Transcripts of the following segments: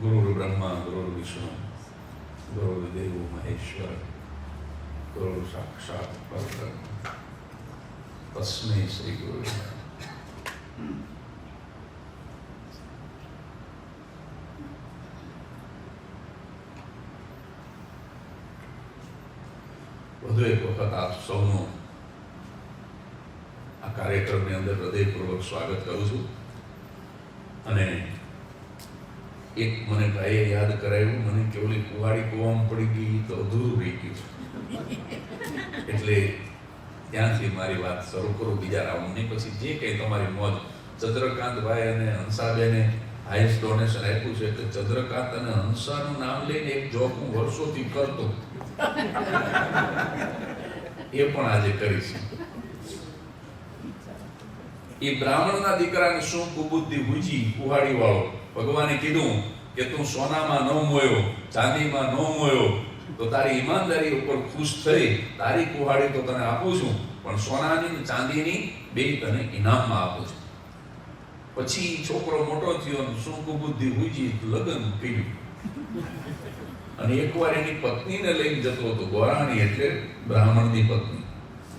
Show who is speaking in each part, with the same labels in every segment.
Speaker 1: ગુરુ બ્રહ્મા ગુરુ વિષ્ણુ ગુરુદેવ મહેશ્વર ગુરુ સાક્ષાત પરબ્રહ્મ તસ્મૈ શ્રી ગુરુ. વધુ એક વખત આપ સૌનું આ કાર્યક્રમની અંદર હૃદયપૂર્વક સ્વાગત કરું છું. અને એક મને ભાઈએ યાદ કરાવ્યું, મને કે ઓલી કુવાડી કૂવામાં પડી ગઈ તો અધૂરું રહી ગયું, એટલે ત્યાંથી મારી વાત શરૂ કરું બીજા રાઉન્ડની. પછી જે કંઈ તમારી મોજ. ચંદ્રકાંતભાઈ અને હંસાબેને હાઈએસ્ટ ડોનેશન આપ્યું છે, એટલે ચંદ્રકાંત અને હંસાનું નામ લઈને એક જોક હું વર્ષોથી કરતો, એ પણ આજે કરીશ. એ બ્રાહ્મણના દીકરાને શું કુબુદ્ધિ બુજી કુહાડી વાળો. ભગવાને કીધું કે તું સોનામાં ન મોયો, ચાંદીમાં ન મોયો, તો તારી ઈમાનદારી ઉપર ખુશ થઈ તારી કુહાડી તો તને આપું છું, પણ સોનાની ને ચાંદીની બે તને ઇનામમાં આપું છું. પછી છોકરો મોટો થયો અને શું કુબુદ્ધિ બુજી લગ્ન કર્યું. અને એકવાર એની પત્નીને લઈને જતો હતો, ગોરાણી એટલે બ્રાહ્મણની પત્ની,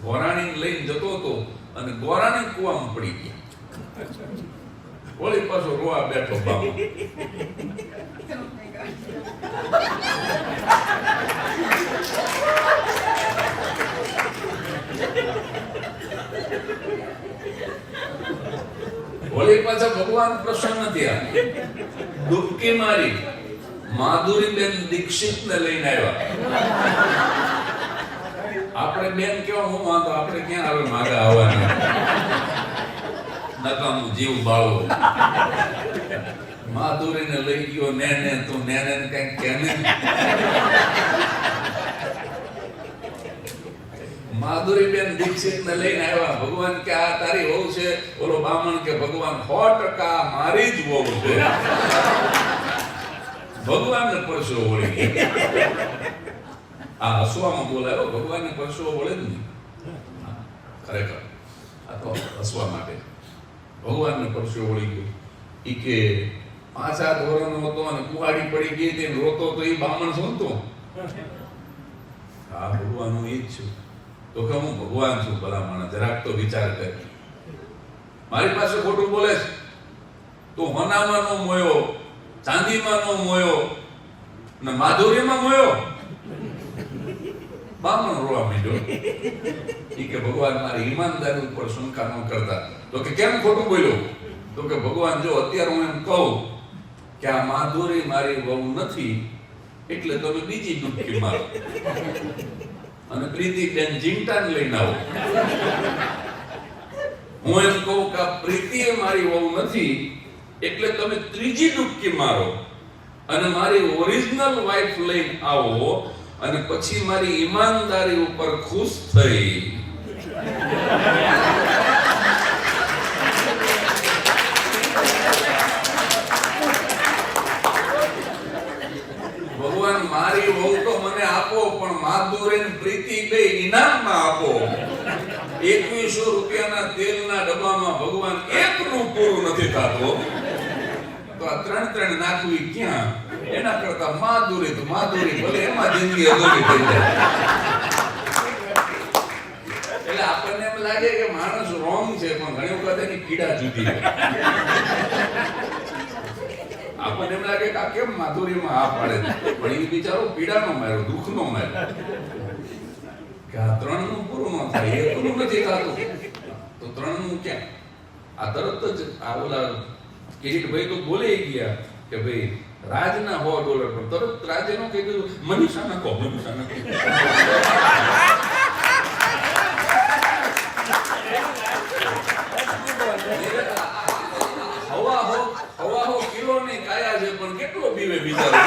Speaker 1: ગોરાણીને લઈને જતો હતો અને ગોરાણી કૂવામાં પડી ગયા. વળી પાછો રોવા બેઠો બાબો. વળી પાછા ભગવાન પ્રસન્ન થયા, ડૂબકી મારી માધુરીબેન દીક્ષિતને લઈને આવ્યા. આપણે બેન કેવા હું વાંધો, આપણે ક્યાં આવે માગા આવવાના, નકામું જીવ બાળો. માધુરીને લઈ ગયો ને તું ને કઈક કેને. માધુરીબેન દીક્ષિતને લઈને આવ્યા. ભગવાન કે આ તારી વહુ છે? ઓલો બ્રાહ્મણ કે ભગવાન 100% મારી જ વહુ છે. ભગવાનને પરસો વળી. આ હસવામાં બોલાયો, ભગવાનને પરસો વળે જ નહીં. ખરેખર આ તો હસવા માટે. ભગવાનને પરસો વળી ગયો. ઈ કે 5-7 વર્ષનો હતો અને કુહાડી પડી ગઈ તે રોતો તો એ બ્રાહ્મણ સુનતો. હા ભગવાન હું ઈ જ છું. તો કે હું ભગવાન છું. ભલા માણસ જરાક તો વિચાર કર. મારી પાસે ખોટું બોલે છે. તો હોનામાં નો મોયો, ચાંદીમાં નો મોયો ને માધુરીમાં મોયો. બ્રાહ્મણ રોવા માંડ્યો. ઈ કે ભગવાન મારી ઈમાનદારી ઉપર શંકા ન કરતા. તો કે કેમ ખોટું બોલ્યો? તો કે ભગવાન જો અત્યારે હું એમ કહું કે આ માધુરી મારી વહુ નથી, એટલે તમે બીજી ડૂબકી મારો અને પ્રીતિબેન જીંટાને લઈને આવો. હું એમ કહું કે આ પ્રીતિએ મારી વહુ નથી, એટલે તમે ત્રીજી ડૂબકી મારો અને મારી ઓરિજિનલ વાઇફ લઈને આવો, અને પછી મારી ઈમાનદારી ઉપર ખુશ થઈ. ભગવાન મારી વહુ તો મને આપો, પણ માધુરી ને પ્રીતિ બે ઇનામમાં આપો. 2100 રૂપિયાના તેલના ડબ્બામાં ભગવાન એકનું પૂરું નથી થતું, તો આ 3 નાખવી ક્યાં? એના કરતા માધુરી તો માધુરી, ભલે એમાં જિંદગી અધૂરી થઈ જાય. એટલે આપણને એમ લાગે કે માણસ રોંગ છે, પણ ઘણી વખત એની પીડા જુદી હોય. આપણને એમ લાગે કે આ કેમ માધુરીમાં આ પાડે, પણ એ બિચારો પીડાનો માર્યો, દુઃખનો માર્યો. કે આ 3 નું પૂરું ન થાય, એકનું નથી થતું, તો 3 નું ક્યાં? આ તરત જ આ ઓલા કિરીટભાઈ તો બોલી ગયા કે ભાઈ રાજના $100, પણ તરત રાજે નો કહી દીધું મનીષા નાખો, મનીષા નાખો. હવા હો કિલો ની કાયા છે, પણ કેટલો પીવે બિચારો.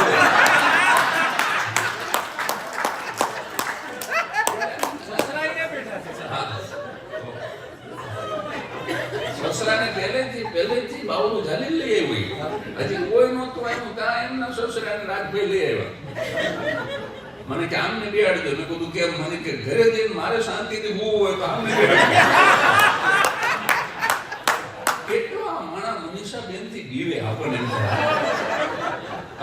Speaker 1: સસરાને પહેલેથી બાવલું ઝાલી લઈ આવ્યું. હજી કોઈ નહોતું આવ્યું ત્યાં એમના સસરાને રાજભાઈ લઈ આવ્યા. મને કે આમને બેહાડી દો. મેં કીધું કેમ? મને કે ઘરે જઈને મારે શાંતિથી હોવું હોય તો આમને બેહાડી. કેટલો આ માણા મનીષા બેન થી બીવે આપણને.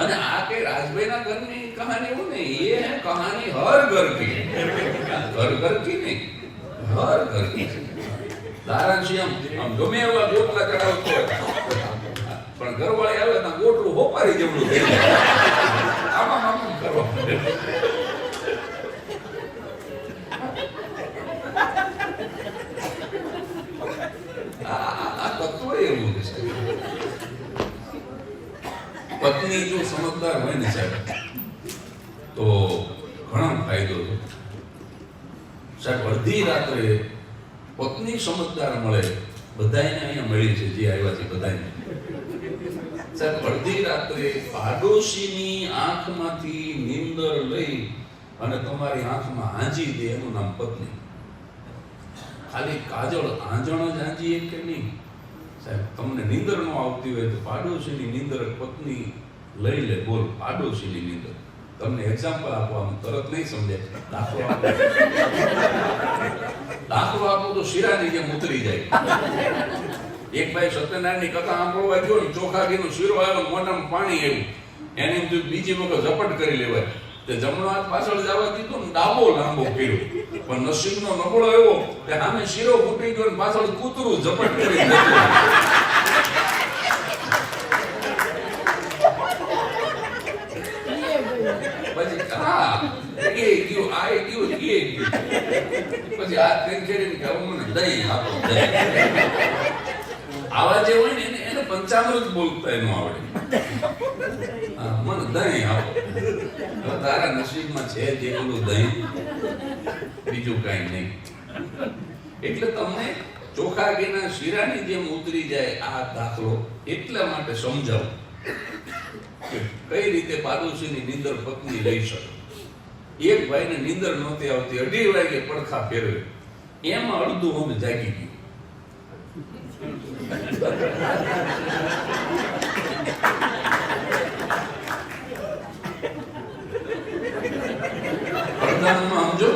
Speaker 1: અને આ કે રાજભાઈના ઘરની કહાની એવું નહીં, એ હે કહાની હર ઘર કી, ઘર ઘર કી નહીં, હર ઘર કી. દારાંશી આમ ગમે એવા ગોટલા ચડાવતો પણ ઘરવાળી આવે તો ગોટલું હોપારી જેવડું થઈ જાય. આમાં આમ કરવા આ તત્વ એવું છે. પત્ની જો સમજદાર હોય ને સાહેબ તો ઘણો ફાયદો છે સાહેબ. અડધી રાત્રે પત્ની સમજદાર મળે, બધાને અહીંયા મળી છે જે આવ્યા છે બધાને સાહેબ. અડધી રાત્રે પાડોશીની આંખમાંથી નીંદર લઈ અને તમારી આંખમાં આંજી દે એનું નામ પત્ની. ખાલી કાજળ આંજણ જ આંજી એમ કે નહીં સાહેબ. તમને નીંદર ન આવતી હોય તો પાડોશીની નીંદર પત્ની લઈ લે. બોલ, પાડોશીની નીંદર. તમને એક્ઝામ્પલ આપવાનું તરત નહીં સમજાય. દાખલો આપો તો શીરાની જેમ ઉતરી જાય. એક ભાઈ સત્યનારાયણની કથા સાંભળવા ગયો ને, ચોખા ઘીનો શીરો આવ્યો, મોઢામાં પાણી આવ્યું, એને બીજી વખત ઝપટ કરી લેવાય. તે જમણો હાથ પાછળ જવા દીધો ને ડાબો લાંબો કર્યો, પણ નસીબનો નબળો એવો કે સામે શીરો ફૂટી ગયો ને પાછળ કૂતરું ઝપટ કરી પછી હા એ ગયું આ ગયું એ ગયું. પછી આ ટ્રેન કરીને કે મને દહીં આપો. આવા જે હોય ને એને પંચામૃત બોલતા એનું આવડે. મને દહીં આપો. તારા નસીબમાં છે જે પેલું દહીં, બીજું કઈ નહીં. એટલે તમને ચોખા ઘીના શીરાની જેમ ઉતરી જાય આ દાખલો એટલા માટે સમજાવું કે કઈ રીતે પાડોશીની નીંદર પત્ની લઈ શકે. એક ભાઈને નીંદર નહોતી આવતી, 2:30 વાગે પડખા ફેરવે, એમાં અડધું અમે જાગી ગયું. અડધામાં સમજો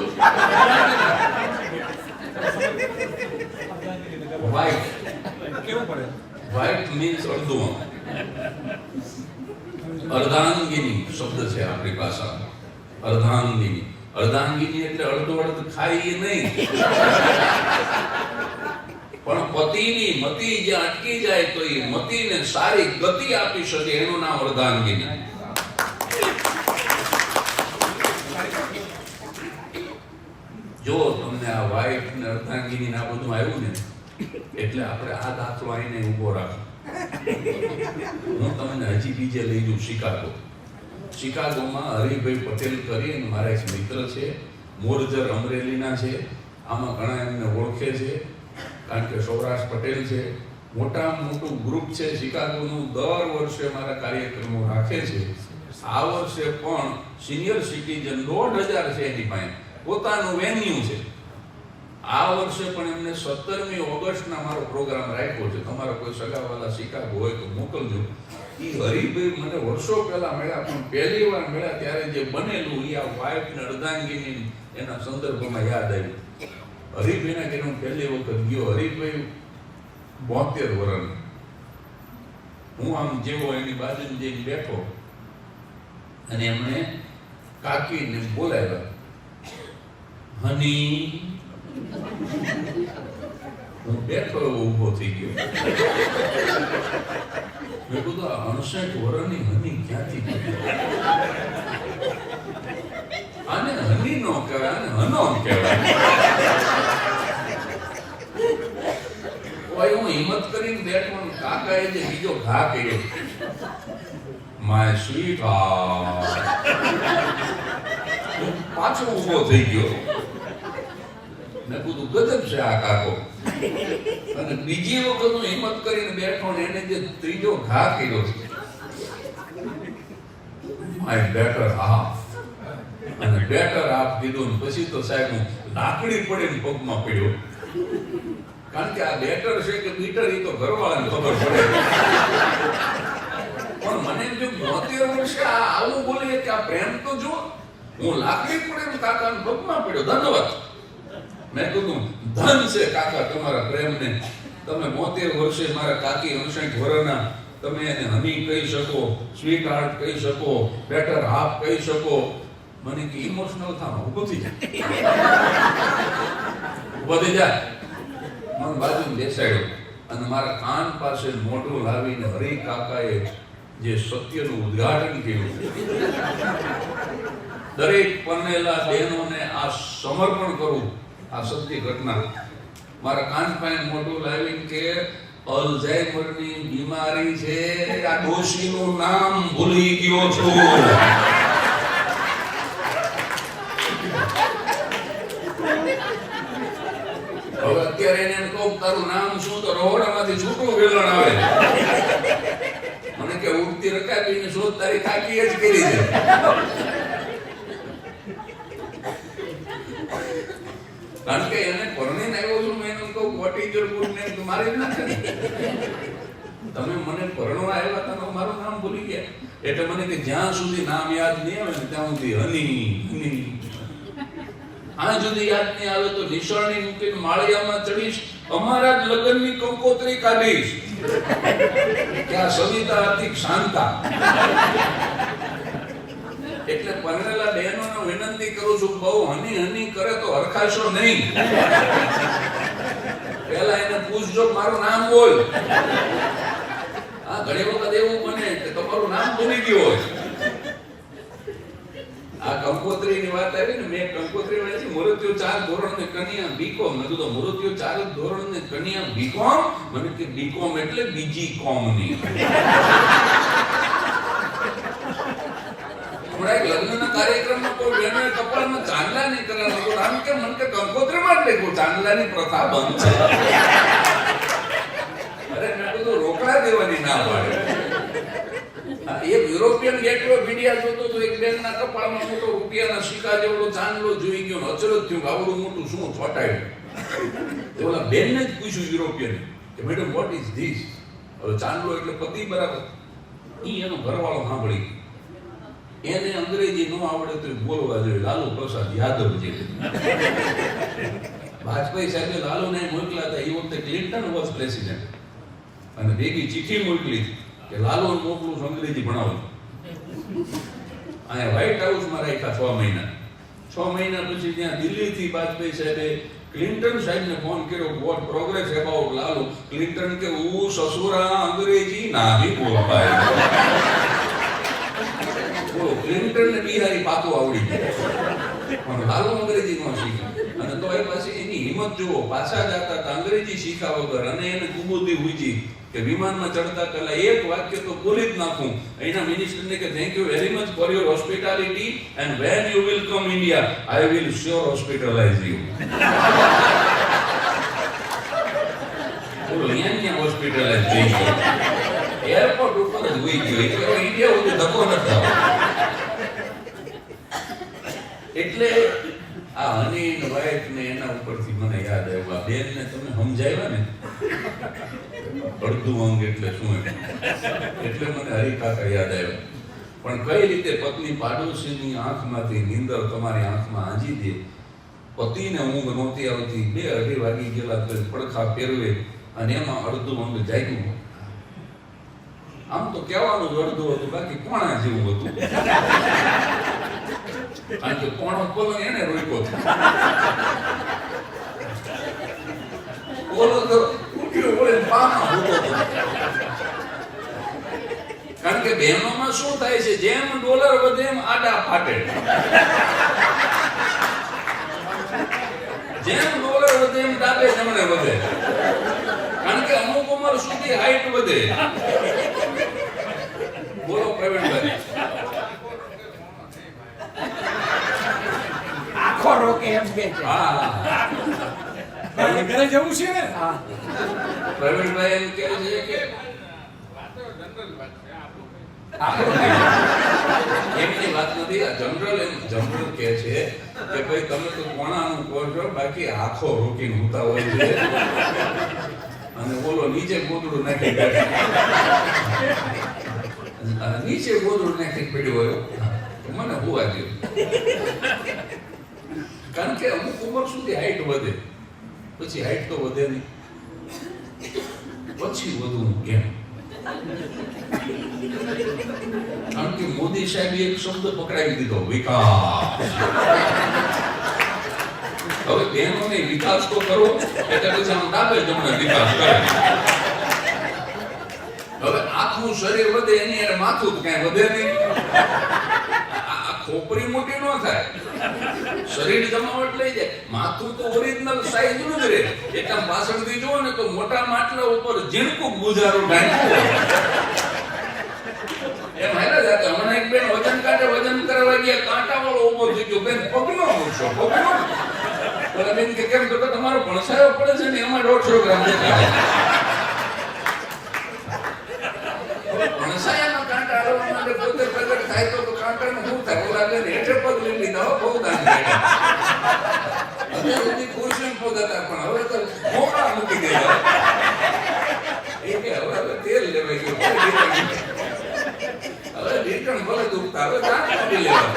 Speaker 1: વ્હાઈટ કેવું પડે? વ્હાઈટ મીન્સ અડધું. અર્ધાંગિની શબ્દ છે આપણી ભાષામાં. અર્ધાંગિની, અર્ધાંગિની એટલે અડધો અડધ ખાઈ નહીં, પણ પતિની મતિ જે અટકી જાય તો એ મતિને સારી ગતિ આપી શકે એનું નામ અર્ધાંગિની. જો તમને આ વ્હાઈટ ને અર્ધાંગિની આ બધું આવ્યું ને એટલે આપણે આ દાખલો આઈને ઉભો રાખો. હું તમને હજી બીજે લઈ જઉં શિકાગો. શિકાગોમાં હરિભાઈ પટેલ કરીને મારા એક મિત્ર છે, મોરજર અમરેલીના છે. આમાં ઘણા એમને ઓળખે છે કારણ કે સૌરાષ્ટ્ર પટેલ છે. મોટામાં મોટું ગ્રુપ છે શિકાગોનું. દર વર્ષે મારા કાર્યક્રમો રાખે છે. આ વર્ષે પણ સિનિયર સિટીઝન 1,500 છે એની પાસે, પોતાનું વેન્યુ છે. આ વર્ષે પણ એમને 17મી ઓગસ્ટના મારો પ્રોગ્રામ રાખ્યો છે. તમારા કોઈ સગાવાલા શિકાગો હોય તો મોકલજો. એ હરિભાઈ મને વર્ષો પહેલા મળ્યા, પણ પહેલી વાર મળ્યા ત્યારે જે બનેલું એ આ વાઇફ ને અર્ધાંગીની એના સંદર્ભમાં યાદ આવ્યું. હરિભાઈના ઘરે હું પહેલી વખત ગયો. હરિભાઈ 72 વર્ષ. હું આમ જેવો એની બાજુમાં જઈને બેઠો અને એમણે કાકીને બોલાવ્યા, હની. હું બેઠો એવો ઊભો થઈ ગયો. મેં કીધું આ 68 વર્ષની હની ક્યાંથી? આને હની નો કહેવાય, આને હનો કહેવાય. હું હિંમત કરીને બેઠો, કાકાએ જે બીજો ઘા કર્યો, માય સ્વીટ પાછો ઊભો થઈ ગયો. મેં કીધું ગજબ છે આ કાકો. અને બીજી વખત હું હિંમત કરીને બેઠો ને એને જે ત્રીજો ઘા કર્યો છે, માય બેટર હાફ. અને બેટર હાફ કીધું ને પછી તો સાહેબ હું લાકડી પડીને પગમાં પડ્યો. કારણ કે આ બેટર છે કે બીટર એ તો ઘરવાળાને ખબર પડે. પણ મને એમ જો 72 વર્ષે આવું બોલીએ કે આ પ્રેમ તો જો. હું લાકડી પડે કાકાને પગમાં પડ્યો, ધન્યવાદ. મેં કીધું ધન છે કાકા તમારા પ્રેમને. તમે 72 વર્ષે મારા કાકી 59 વર્ષના તમે એને હની કહી શકો, સ્વીટ હાર્ટ કહી શકો, બેટર હાફ કહી શકો. મને કે ઇમોશનલ થાવ ઉભો થઈ જાય, ઉભો થઈ જાય. મને બાજુ બેસાડ્યો અને મારા કાન પાસે મોઢું લાવીને હરી કાકાએ જે સત્યનું ઉદ્ઘાટન કર્યું. દરેક પરણેલા બહેનોને આ સમર્પણ કરું, આ સત્ય ઘટના. મારા કાન પાસે મોઢું લાવીને કે અલ્ઝાઇમરની બીમારી છે, આ ડોશીનું નામ ભૂલી ગયો છું. હવે અત્યારે એને કહું તારું નામ શું, તો રહોડામાંથી છૂટું વેલણ આવે. મને કે ઉડતી રકાબીની શોધ તારી કાકીએ જ કરી છે. કારણ કે એને પરણીને આવ્યો છું, મેં એને કહું what is your good name, મારી જ નથી. તમે મને પરણવા આવ્યા તમે મારું નામ ભૂલી ગયા. એટલે મને કે જ્યાં સુધી નામ યાદ નહીં આવે ને ત્યાં સુધી હની હની. આ સુધી યાદ નહીં આવે તો નિશાળની મૂકીને માળિયામાં ચડીશ, અમારા જ લગ્નની કંકોત્રી કાઢીશ કે આ સવિતા હતી શાંતા. એટલે પરણેલા બહેનોને વિનંતી કરું છું, બહુ હની હની કરે તો હરખાશો નહીં. પહેલા એને પૂછજો મારું નામ બોલ. આ ઘણી વખત એવું બને કે તમારું નામ ભૂલી ગયું હોય. આ કંકોત્રીની વાત આવી ને, મેં કંકોત્રી વાંચી, મૃત્યુ 4 ધોરણની કન્યા બીકોમ. મેં કીધું મૃત્યુ 4 ધોરણની કન્યા બીકોમ? મને કે બીકોમ એટલે બીજી કોમની. હમણાં એક લગ્નના કાર્યક્રમમાં કોઈ બહેનોએ કપાળમાં ચાંદલા નહીં કરાવ્યો. આમ કે મને કે કંકોત્રીમાં જ લખ્યું ચાંદલાની પ્રથા બંધ છે. અરે મેં કીધું રોકડા દેવાની ના પાડે. એક યુરોપિયન ગેટવે ઓફ ઇન્ડિયા જોતો તો એક બેનના કપાળમાં મોટો રૂપિયાના સિક્કા જેવડો ચાંદલો જોઈ ગયો, અચરજ થયું કે આવડું મોટું શું છોટાયું. તો ઓલા બેનને જ પૂછ્યું યુરોપિયન કે મેડમ વોટ ઇઝ ધીસ. હવે ચાંદલો એટલે પતિ બરાબર. ઈ એનો ઘરવાળો સાંભળી, એને અંગ્રેજી ન આવડે તો બોલવા જોઈએ લાલુ પ્રસાદ યાદવ જે. વાજપેયી સાહેબે લાલુને મોકલ્યા હતા, એ વખતે ક્લિન્ટન વોઝ પ્રેસિડેન્ટ, અને ભેગી ચિઠ્ઠી મોકલી કે લાલુ મોકલું અંગ્રેજી ભણાવો. અહીંયા વ્હાઇટ હાઉસમાં રાખ્યા 6 મહિના. 6 મહિના પછી ત્યાં દિલ્હીથી વાજપેયી સાહેબે ક્લિન્ટન સાહેબને ફોન કર્યો, what progress about Lalu. Clinton કે હું સસુરા અંગ્રેજી નાહી બોલતા. ક્લિન્ટનને બિહારી પાતો આવડી ગયો, પણ લાલુ અંગ્રેજી ન શીખ્યું. અને તો એ પછી એની હિંમત જુઓ, પાછા જતા હતા અંગ્રેજી શીખા વગર. અને એને કુબુદી હુજી કે વિમાનમાં ચડતા પહેલા એક વાક્ય તો બોલી જ નાખું. એના મિનિસ્ટરને કે thank you very much for your hospitality and when you will come India I will sure hospitalize you. બોલો અહીંયા હોસ્પિટલાઇઝ થઈ ગયો, એરપોર્ટ ઉપર જ હોઈ ગયો. એટલે ઇન્ડિયા સુધી ધક્કો નથી થયો. એટલે આ હની વાઇફ ને એના ઉપરથી મને યાદ આવ્યું, આ બેનને તમે સમજાવ્યા ને અડધું અંગ એટલે શું, એટલે મને હરિકાકા યાદ આવ્યા. પણ કઈ રીતે પત્ની પાડોશીની આંખમાંથી નીંદર તમારી આંખમાં આંજી દે. પતિને ઊંઘ નહોતી આવતી, 2-2:30 વાગી ગયેલા તો પડખા ફેરવે અને એમાં અડધું અંગ જાગ્યું. આમ તો કહેવાનું જ અડધું હતું, બાકી કોણા જેવું હતું. કારણ કે કોણો પલંગ એને રોક્યો હતો. ઓલો તો ઉઠ્યો વળે પામાં હોતો હતો. કારણ કે બહેનોમાં શું થાય છે, જેમ ડોલર વધે એમ આડા ફાટે. જેમ ડોલર વધે એમ ડાબે જમણે વધે. કારણ કે અમુક ઉંમર સુધી હાઈટ વધે. બોલો પ્રવીણભાઈ.
Speaker 2: આખો રોકે એમ કે છે.
Speaker 1: હા,
Speaker 2: ઘરે જવું છે ને. હા,
Speaker 1: પ્રવીણભાઈ એમ કહે છે કે એમની વાત નથી, આ જનરલ કહે છે કે ભાઈ તમે તો કોણાનું કહો છો, બાકી આખો રોકીને હોતા હોય છે. અને બોલો નીચે ગોદડું નાખી નીચે ગોદડું નાખી પડ્યું હોય મને હોવા દો. કારણ કે અમુક ઉંમર સુધી હાઈટ વધે, પછી હાઈટ તો વધે નહીં, પછી વધવું કેમ? કારણ કે મોદી સાહેબે એક શબ્દ પકડાવી દીધો, વિકાસ. હવે બહેનોને વિકાસ તો કરો એટલે પછી આમ ડાબે જમણે વિકાસ કરે. હવે આખું શરીર વધે એની અરે માથું તો કઈ વધે નહીં. આ ખોપરી મોટી ન થાય, શરીર જમાવટ લઈ જાય, માથું તો ઓરિજિનલ સાઈઝ નું જ રહે. એકદમ પાછળથી જુઓ ને તો મોટા માટલા ઉપર ઝીણકું ગુજારો ઢાંક્યું એમ હેરા જાતા. હમણાં એક બેન વજન કરવા ગયા, કાંટા વાળો ઉભો થઈ ગયો, બેન પગનો મૂકશો, પગનો. ઓલા બેન કે કેમ? તો તમારો ભણસાયો પડે છે ને એમાં 150 ગ્રામ દેખાય. ભણસાયામાં કાંટા હલવા માટે પોતે પ્રગટ થાય તો કાંટાનું શું થાય? ઓલા બેન હેઠે પગ લઈ લીધા, બહુ દાન કર્યા. અત્યાર સુધી ખુરશી પગ હતા પણ હવે તો મોકળા મૂકી દેવા. એ કે હવે તેલ લેવાઈ ગયું, હવે ઢીકણ ભલે દુખતા, હવે દાંત કાઢી લેવા.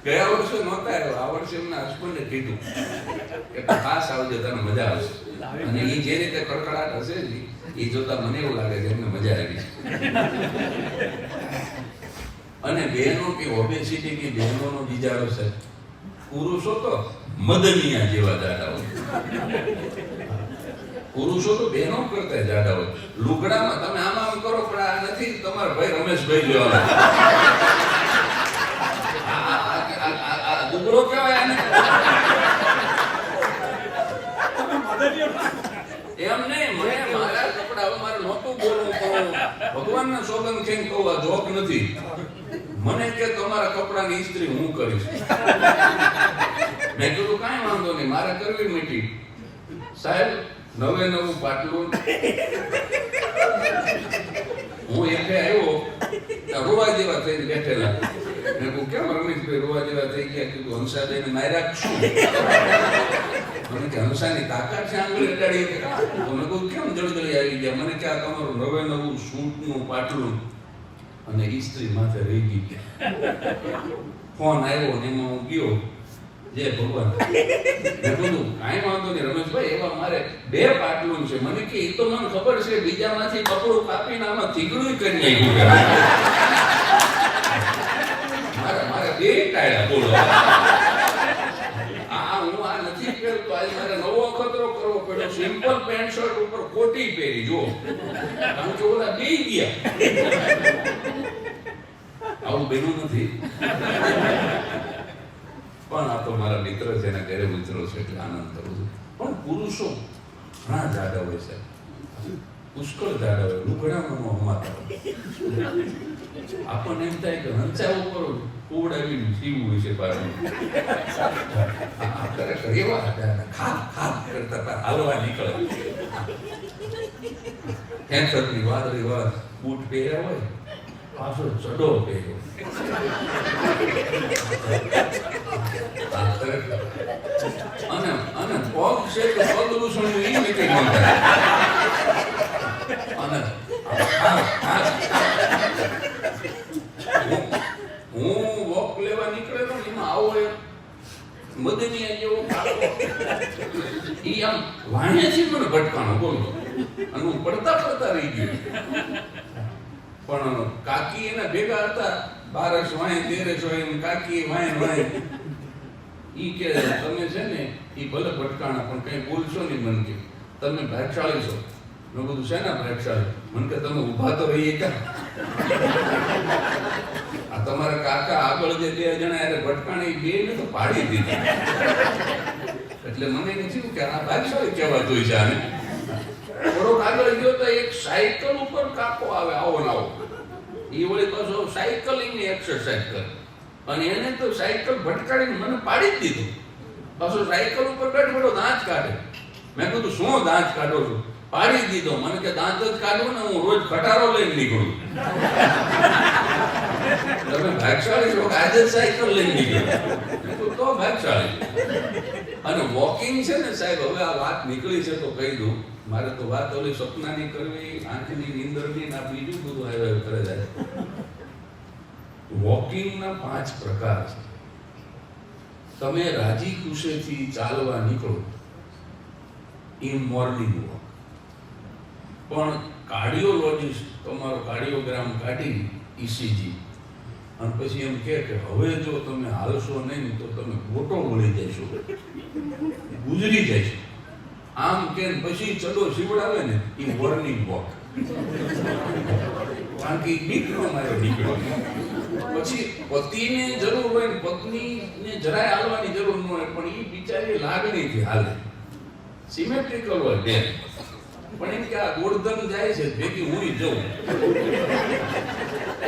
Speaker 1: ગયા વર્ષે નહોતા આવ્યા, આ વર્ષે એમના હસબન્ડે કીધું કે ખાસ આવજો, તને મજા આવશે. અને એ જે રીતે કડકડાટ હશે ને એ જોતા મને એવું લાગે છે એમને મજા આવી. અને બહેનો કે ઓબેસિટી કે બહેનોનો બીજારો છે, પુરુષો તો મદનિયા જેવા જાડા હોય. પુરુષો તો બહેનો કરતા જાડા હોય. લુગડામાં તમે આમ કરો પણ આ નથી તમારા ભાઈ રમેશભાઈ લેવાના. દુબળો કહેવાય આને. એમ નહીં, મને મારા કપડા હવે મારે નહોતું બોલવું પણ ભગવાનના સોગંદ થઈને કહું, આ જોક નથી. મને કે તમારા કપડાની ઇસ્ત્રી હું કરીશ. મેં કીધું કાંઈ વાંધો નહીં, મારે કરવી મીઠી. સાહેબ નવું પાટલું. હું એકે આવ્યો, રોવા જેવા થઈને બેઠેલા. મેં કહું કેમ રમેશભાઈ રોવા જેવા થઈ ગયા? કીધું હંસાબેન માર્યા શું? મને કે હંસાની તાકાત છે આંગળી અડાડી. તો મેં કહું કેમ જળજળી આવી ગયા? મને કે આ તમારું નવું સૂટનું પાટલું અને ઇસ્ત્રી માથે રહી ગઈ. ફોન આવ્યો ને એમાં હું ગયો, જય ભગવાન. મેં કીધું કાંઈ વાંધો નહીં રમેશભાઈ, એવા મારે 2 પાટલું છે. મને કે એ તો મને ખબર છે, બીજામાંથી કપડું કાપીને આમાં થીગડું કરી નાખ્યું. મારે 2 ટાળ્યા બોલો. હું આ નથી પહેરતો, આજે મારે નવો અખતરો કરવો પડ્યો. સિમ્પલ પેન્ટ શર્ટ ઉપર કોટી પહેરી જો, કારણ કે ઓલા બે ગયા. આવું બેનું નથી. પણ આ તો મારા મિત્ર છે, એના ઘરે મિત્રો છે એટલે આનંદ કરું છું. પણ પુરુષો ઘણા જાડા હોય છે, પુષ્કળ જાડા હોય, લુગડામાં હમાતા હોય. આપણને એમ થાય કે હંસા ઉપર કોવડાવીને સીવું હોય છે પાછું. ખરેખર એવા ખા કરતા હાલવા નીકળે. કેન્સરની વાદળી વાત બૂટ પહેર્યા હોય, પાછો ચડો પહેર્યો. અને પગ છે કે પગલું સુણ્યું એ મીટિંગ થાય. અને હું વોક લેવા નીકળેલો ને એમાં આવો એક મદનિયા જેવો ઈ આમ વાણિયાથી મને ભટકાણો બોલો. અને હું પડતા રહી ગયો. પણ કાકી એના ભેગા હતા, 12 વાય 13 વાય, કાકી વાય ઈ કે તમે છે ને ઈ ભલે ભટકાણા પણ કઈ બોલશો નહીં. મને કે તમે ભાગશાળી છો. મેં બધું છે ને ભાગશાળી? મને કે તમે ઊભા તો રહીએ ક્યાં? આ તમારા કાકા આગળ જે 2 જણા એને ભટકાણી, 2 ને તો પાડી દીધી. એટલે મને એમ થયું કે આ ભાગશાળી કહેવાતું હોય છે આને. થોડોક આગળ ગયો તો એક સાયકલ ઉપર કાકો આવે, આવો ને આવો. એ વળી પાછો સાયકલિંગની એક્સરસાઇઝ કરે. અને એને તો સાયકલ ભટકાડીને મને પાડી જ દીધું. પાછો સાયકલ ઉપર બેઠો દાંત કાઢે. મેં કીધું શું દાંત કાઢો છો? પાડી દીધો. મને કે દાંત જ કાઢો ને, હું રોજ ખટારો લઈને નીકળું. તમે ભાગશાળી છો, આજે જ સાયકલ લઈને નીકળ્યો તો ભાગશાળી. અને વોકિંગ છે ને સાહેબ, હવે આ વાત નીકળી છે તો કહી દઉં. મારે તો વાત ઓલી સપનાની કરવી, આંખની નીંદરની, ના બીજું બધું આવ્યું કરે જાય. વોકિંગના 5 પ્રકાર છે. તમે રાજી ખુશીથી ચાલવા નીકળો, એ મોર્નિંગ વોક. પણ કાર્ડિયોલોજિસ્ટ તમારો કાર્ડિયોગ્રામ કાઢી ECG અને પછી એમ કહે કે હવે જો તમે હાલશો નહીં તો તમે ગોટો વળી જશો, ગુજરી જશો, આમ કે પછી ચડો શીવડાવે ને એ વોર્નિંગ વોક, કારણ કે દીકરો મારો દીકરો. પછી પતિને જરૂર હોય ને પત્નીને જરાય હાલવાની જરૂર ન હોય, પણ એ બિચારી લાગણીથી હાલે, સિમેટ્રિકલ હોય બેન. પણ એમ કે આ ગોળધન જાય છે ભેગી હું જઉં,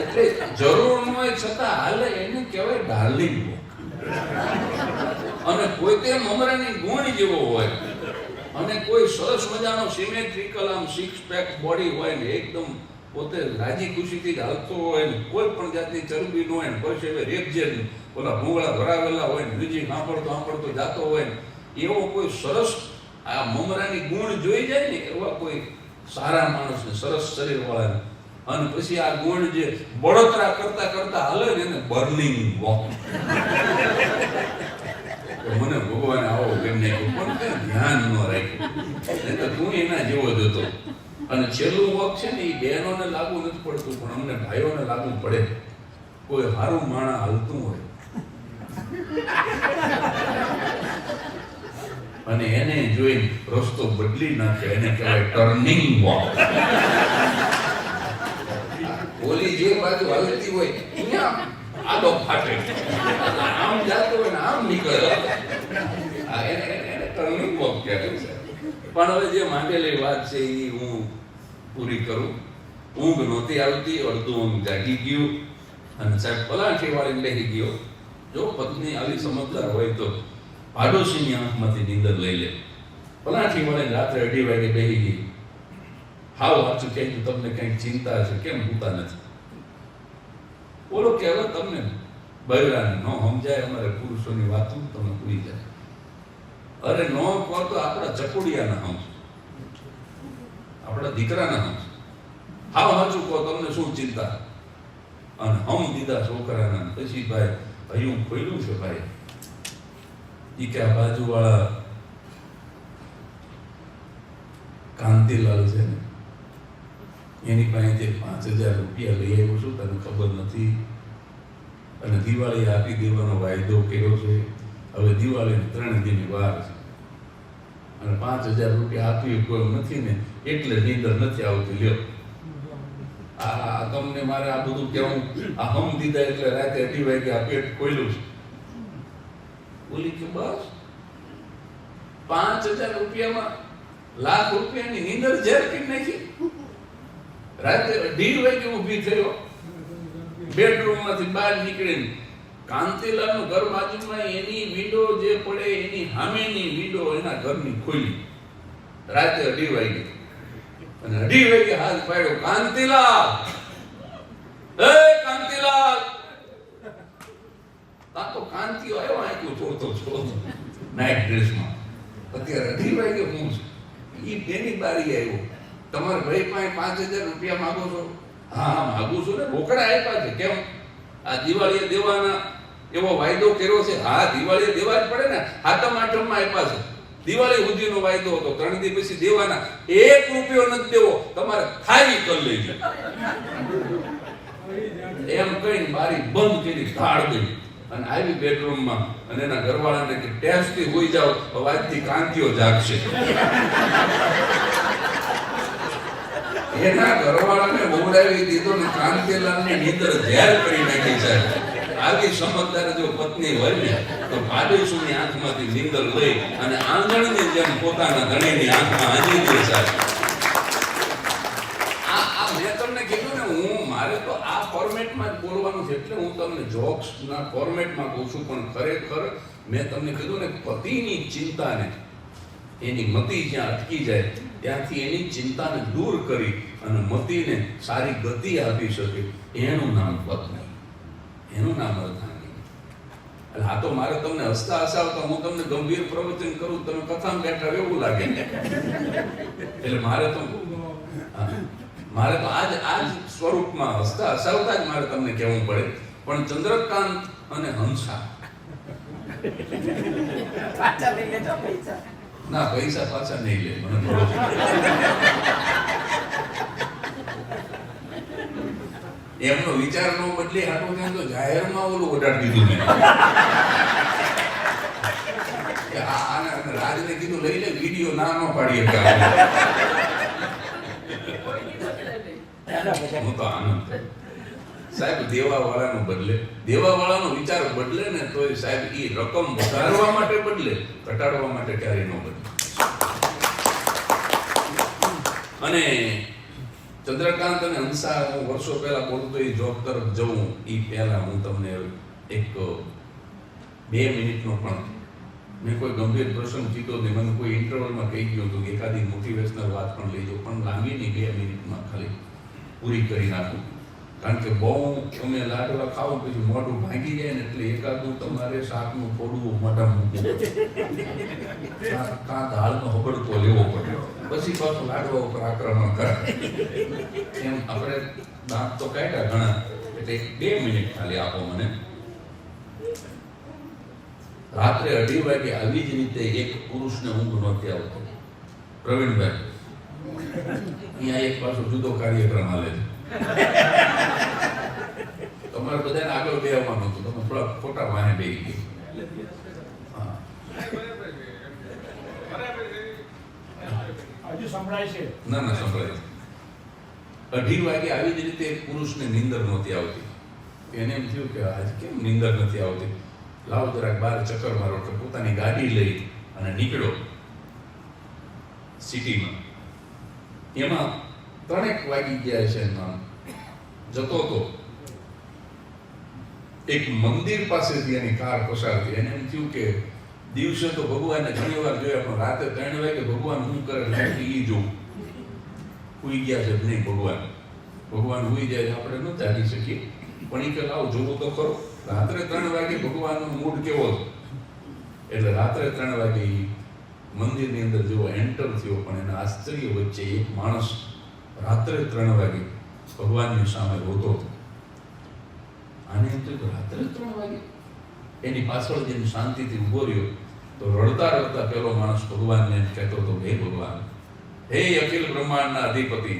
Speaker 1: એટલે જરૂર ન હોય છતાં હાલે, એને કહેવાય ડાર્લિંગ વોક. અને પોતે મમરાની ગુણ જેવો હોય અને કોઈ સરસ મજાનો સિમેટ્રિકલ આમ સિક્સ પેક બોડી હોય ને એકદમ પોતે રાજી ખુશીથી હાલતો હોય ને કોઈ પણ જાતની ચરબી ન હોય ને પરસેવે રેપજે ને ઓલા ભૂંગળા ભરાવેલા હોય ને મ્યુઝિક સાંભળતો જાતો હોય ને એવો કોઈ સરસ આ મમરાની ગુણ જોઈ જાય ને એવા કોઈ સારા માણસને, સરસ શરીરવાળાને, અને પછી આ ગુણ જે બળતરા કરતા કરતા હાલે ને એને બર્નિંગ વોક. મને ભગવાને આવો કેમ નહીં કહ્યું, પણ કઈ ધ્યાન ન રાખ્યું, નહીં તો તું એના જેવો જ હતો. અને છેલ્લું વોક છે ને એ બહેનોને લાગુ નથી પડતું, પણ અમને ભાઈઓને લાગુ પડે. કોઈ હારું માણા હાલતું હોય અને એને જોઈને રસ્તો બદલી નાખે, એને કહેવાય ટર્નિંગ વોક. ઓલી જે બાજુ હાલતી હોય અહીંયા આડો ફાટે, આમ જાતો હોય ને આમ નીકળે, એને ટર્નિંગ વોક કહેવાય છે. પણ હવે જે માંગેલી વાત છે એ હું પૂરી કરું. ઊંઘ નહોતી આવતી, અડધું ઊંઘ જાગી ગયું અને સાહેબ પલાઠી વાળીને બેસી ગયો. જો પત્ની આવી સમજદાર હોય તો પાડોશીની આંખમાંથી નીંદર લઈ લે. પલાઠી વાળીને રાત્રે 2:30 વાગે બેસી ગઈ. હાવ સાચું કહેજો, તમને કંઈક ચિંતા છે, કેમ સૂતા નથી? બોલો કે હવે તમને બૈરાને ન સમજાય, અમારે પુરુષોની વાતો તમે ભૂલી જાય. અરે નો કહો તો આપણા ચકોડિયાના હમ, આપણા દીકરાના હમ. હાવ સાચું કહો, તમને શું ચિંતા? અને હમ દીધા છોકરાના. પછી ભાઈ હયું ખોલ્યું છે ભાઈ, ઈ કે આ બાજુવાળા કાંતિલાલ છે ને એની પાસેથી 5,000 રૂપિયા લઈ આવ્યો છું, તને ખબર નથી? અને દિવાળી આપી દેવાનો વાયદો કર્યો છે. હવે દિવાળીની 3 દિનની વાર છે અને 5,000 રૂપિયા આપી કોઈ નથી ને એટલે નીંદર નથી આવતી. લ્યો આ તમને મારે આ બધું કેવું, આ હમ દીધા એટલે રાતે 2 વાગે આ પેટ ખોલ્યું છે. બોલી કે બસ 5,000 રૂપિયામાં લાખ રૂપિયાની નીંદર ઝેર કરી નાખી. રાતે 2:30 વાગે ઊભી થયો, બેડરૂમમાંથી બહાર નીકળીને કાંતિલાલનું ઘર બાજુમાં એની વિન્ડો જે પડે એની સામેની વિન્ડો એના ઘરની ખોલી રાતે 2:30 વાગે. અને 2:30 વાગે હાથ પાડ્યો, કાંતિલાલ, એ કાંતિલાલ. તા તો કાંતિઓ આવ્યો, આટલું છોડતો નાઇટ ડ્રેસમાં. અત્યારે 2:30 વાગે હું ઈ બેની બારી આવ્યો, તમારા ભાઈ પાસે 5,000 રૂપિયા માંગો છો? હા માંગુ છું ને, રોકડા આપ્યા છે. કેમ? આ દિવાળીએ દેવાના એવો વાયદો કર્યો છે. હા દિવાળીએ દેવા જ પડે ને, હાતમ આઠમમાં આપ્યા છે. દિવાળી સુધીનો વાયદો હતો, 3 દી પછી દેવાના. 1 રૂપિયો નથી દેવો, તમારે ખાલી કરી લેજો. એમ કહીને બારી બંધ કરી, ધાડ ગઈ અને આવી બેડરૂમમાં. અને એના ઘરવાળાને કે ટેસ્ટથી હોઈ જાવ, અવાજથી કાંતિઓ જાગશે. એના ઘરવાળાને બોલાવી દીધો ને કાંતિલાલની નીંદર ઝેર કરી નાખી. સાહેબ આવી સમજદાર જો પત્ની હોય ને તો પાડોશીની આંખમાંથી નીંદર લઈ અને આંગણની જેમ પોતાના ધણીની આંખમાં આંજી દે. સાહેબ આ મેં તમને કીધું ને, હું મારે તો આ ફોર્મેટમાં જ બોલવાનું છે, એટલે હું તમને જોક્સના ફોર્મેટમાં કહું છું. પણ ખરેખર મેં તમને કીધું ને, પતિની ચિંતાને એની મતિ જ્યાં અટકી જાય ત્યાંથી એની ચિંતાને દૂર કરી અને મતિને સારી ગતિ આપી શકે, એનું નામ પત્ની, એનું નામ અર્ધાંગી. એટલે આ તો મારે તમને હસતા હસાવતા હું તમને ગંભીર પ્રવચન કરું, તમે કથામાં બેઠા એવું લાગે. એટલે મારે તો આજ સ્વરૂપમાં હસતા હસાવતા જ મારે તમને કહેવું પડે. પણ ચંદ્રકાંત અને હંસા
Speaker 2: પાછા લઈ લેજો પૈસા.
Speaker 1: ના, પૈસા પાછા નહીં લે, મને ભરોસો. એમનો વિચાર નો બદલે હાટું ત્યાં તો જાહેરમાં ઓલું ઓડાડી દીધું મેં કે આને રાજને કીધું લઈ લે વિડીયો ના ન પાડી શકે હું તો આનંદ થયો. સાહેબ દેવાવાળાનો બદલે દેવાવાળાનો વિચાર બદલે ને તો સાહેબ એ રકમ વધારવા માટે બદલે ઘટાડવા માટે ક્યારેય ન બદલે. અને ચંદ્રકાંત અને હંસા હું વર્ષો પહેલા બોલતો એ જોબ તરફ જઉં એ પહેલા હું તમને એક 2 મિનિટનો પણ મેં કોઈ ગંભીર પ્રસંગ કીધો નહીં. મને કોઈ ઇન્ટરવલમાં કહી ગયું હતું કે એકાદી મોટિવેશનલ વાત પણ લઈ જાઉં, પણ લાંબી નહીં, 2 મિનિટમાં ખાલી પૂરી કરી નાખું. કારણ કે બહુ તમે લાડવા ખાઓ પછી મોઢું ભાંગી જાય ને એટલે એકાદું તમારે શાકનું થોડું મોઢામાં મૂકવું કાં દાળનો હબડકો લેવો પડે, પછી પાછું લાડવા ઉપર આક્રમણ કરે. એમ આપણે દાંત તો કાઢ્યા ઘણા, એટલે 2 મિનિટ ખાલી આપો મને. રાત્રે 2:30 વાગે આવી જ રીતે એક પુરુષને ઊંઘ નહોતી આવતી. પ્રવીણભાઈ અહીંયા એક પાછો જુદો કાર્યક્રમ હાલે છે. તમારે બધાને આગળ બેસવાનું હતું, તમે થોડા ખોટા વાહે બેસી ગઈ.
Speaker 2: હજુ સંભળાય છે?
Speaker 1: ના સંભળાય. 2:30 વાગે આવી જ રીતે એક પુરુષને નીંદર નહોતી આવતી. એને એમ થયું કે આજ કેમ નીંદર નથી આવતી, લાવ જરાક બહાર ચક્કર મારો. એટલે પોતાની ગાડી લઈ અને નીકળ્યો સિટીમાં. એમાં 3 વાગી ગયા છે. જતો હતો એક મંદિર પાસેથી એની કાર પસાર થઈ. એને એમ થયું કે દિવસે તો ભગવાનને ઘણી વાર જોયા, પણ રાતે 3 વાગે ભગવાન શું કરે એ જોવું. હુઈ ગયા છે નહીં ભગવાન હુઈ જાય આપણે ન જાગી શકીએ, પણ એ કે લાવ જોવું તો ખરો. રાત્રે 3 વાગે ભગવાનનો મૂડ કેવો હતો, એટલે રાત્રે 3 વાગે મંદિરની અંદર જેવો એન્ટર થયો, પણ એના આશ્ચર્ય વચ્ચે એક માણસ રાત્રે 3 વાગે ભગવાનની સામે રોતો હતો. આને એમ થયું કે રાત્રે 3 વાગે. એની પાછળ જેમ શાંતિથી ઊભો રહ્યો તો રડતા રડતા પેલો માણસ ભગવાનને એમ કહેતો હતો, હે ભગવાન, હે અખિલ બ્રહ્માંડના અધિપતિ,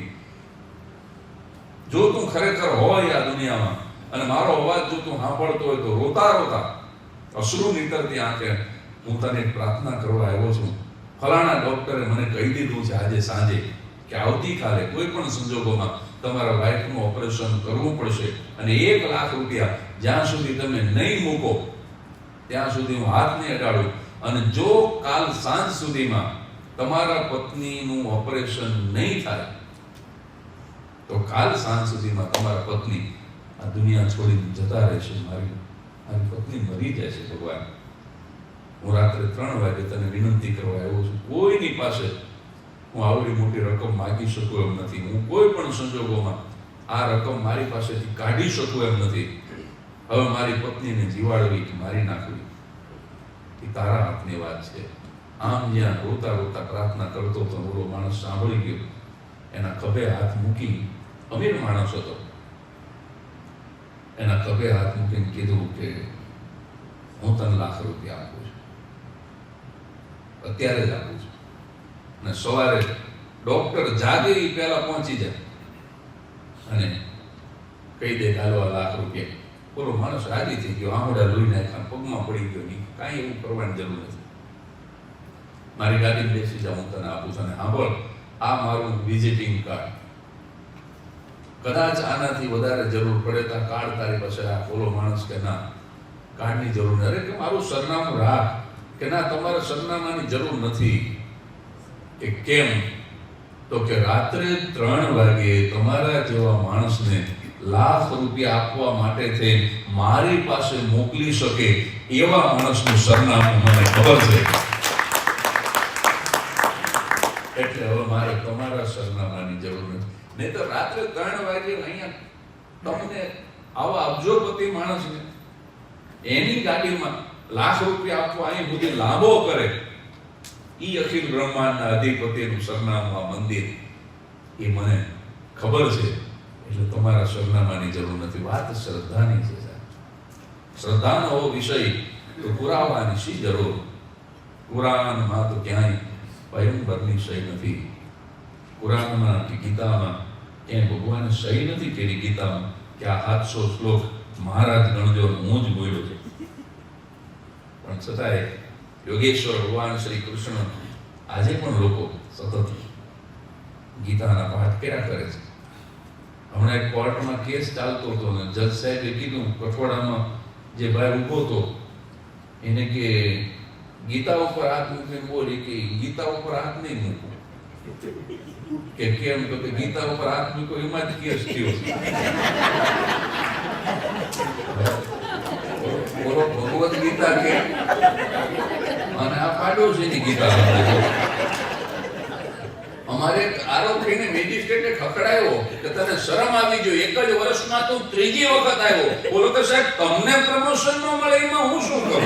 Speaker 1: જો તું ખરેખર હોય આ દુનિયામાં અને મારો અવાજ જો તું સાંભળતો હોય તો રોતા રોતા અશ્રુ નીકળતી આંખે હું તને પ્રાર્થના કરવા આવ્યો છું. ફલાણા ડોક્ટરે મને કહી દીધું છે આજે સાંજે કે આવતીકાલે કોઈ પણ સંજોગોમાં તમારા વાઈફનું ઓપરેશન કરવું પડશે અને 1 લાખ રૂપિયા જ્યાં સુધી તમે નહીં મૂકો ત્યાં સુધી હું હાથ નહીં અડાડું, અને જો કાલ સાંજ સુધીમાં તમારા પત્નીનું ઓપરેશન નહીં થાય તો કાલ સાંજ સુધીમાં તમારા પત્ની આ દુનિયા છોડીને જતા રહેશે. મારી પત્ની મરી જાય છે. ભગવાન, હું રાત્રે 3 વાગે તને વિનંતી કરવા આવ્યો છું. કોઈની પાસે હું આવડી મોટી રકમ માગી શકું એમ નથી. હું કોઈ પણ સંજોગોમાં આ રકમ મારી પાસેથી કાઢી શકું એમ નથી. હવે મારી પત્નીને જીવાડવી કે મારી નાખવી એ તારા હાથની વાત છે. આમ જ્યાં રોતા રોતા પ્રાર્થના કરતો તો ઓલો માણસ સાંભળી ગયો. એના ખભે હાથ મૂકી, અમીર માણસ હતો, એના ખભે હાથ મૂકીને કીધું કે હું તને 1 લાખ રૂપિયા આપું છું, અત્યારે જ આપું છું, અને સવારે ડોક્ટર જાગે એ પહેલા પહોંચી જાય અને કહી દે હાલો 1 લાખ રૂપિયા. બોલો માણસ રાજી થઈ ગયો, આંગળા લોહી નાખ્યા, પગમાં પડી ગયો. નહીં, કાંઈ એવું કરવાની જરૂર નથી. મારી ગાડીમાં બેસી જાઉં, હું તને આપું છું, અને સાંભળ, આ મારું વિઝિટિંગ કાર્ડ, કદાચ આનાથી વધારે જરૂર પડે તો કાર્ડ તારી પાસે રાખ. બોલો માણસ કે ના, કાર્ડની જરૂર નથી. અરે કે મારું સરનામું રાખ. કે ના, તમારે સરનામાની જરૂર નથી. કે કેમ? તો કે રાત્રે 3 વાગે તમારા જેવા માણસને 1 લાખ રૂપિયા આપવા માટે થઈ મારી પાસે મોકલી શકે એવા માણસનું સરનામું મને ખબર છે. એટલે હવે મારે તમારા સરનામાની જરૂર નથી. નહીં તો રાત્રે 3 વાગે અહીંયા તમને આવા અબજોપતિ માણસને એની ગાડીમાં 1 લાખ રૂપિયા આપવા અહીં સુધી લાંબો કરે. ઈ અખિલ બ્રહ્માંડના અધિપતિનું સરનામું આ મંદિર, એ મને ખબર છે. એટલે તમારા સરનામાની જરૂર નથી. વાત શ્રદ્ધાની છે. શ્રદ્ધાનો વિષય તો પુરાવાની શી જરૂર? કુરાનમાં તો ક્યાંય પયંબરની સહી નથી. કુરાનમાં કે ગીતામાં ક્યાંય ભગવાને સહી નથી કરી. ગીતામાં કે આ 700 શ્લોક મહારાજ ગણજો ને હું જ બોલ્યો છું. પણ છતાંય યોગેશ્વર ભગવાન શ્રી કૃષ્ણ આજે પણ લોકો સતત ગીતાના પાઠ કર્યા કરે છે. હમણાં એક કોર્ટમાં કેસ ચાલતો હતો ને જજ સાહેબે કીધું, કઠવાડામાં જે ભાઈ ઊભો હતો એને કે ગીતા ઉપર હાથ મૂકીને બોલી કે ગીતા ઉપર હાથ નહીં મૂકો. કે કેમ? તો કે ગીતા ઉપર હાથ મૂકો એમાં જ કેસ થયો. બોલો ભગવદ ગીતા કે અને આ પાડો છે ની ગીતા. અમારે આરોપીને મેજિસ્ટ્રેટે ખકડાયો કે તને શરમ આવી જોઈએ, એક જ વર્ષમાં તું ત્રીજી વખત આવ્યો. બોલો તો સાહેબ તમને પ્રમોશન ન મળે એમાં હું શું કરું?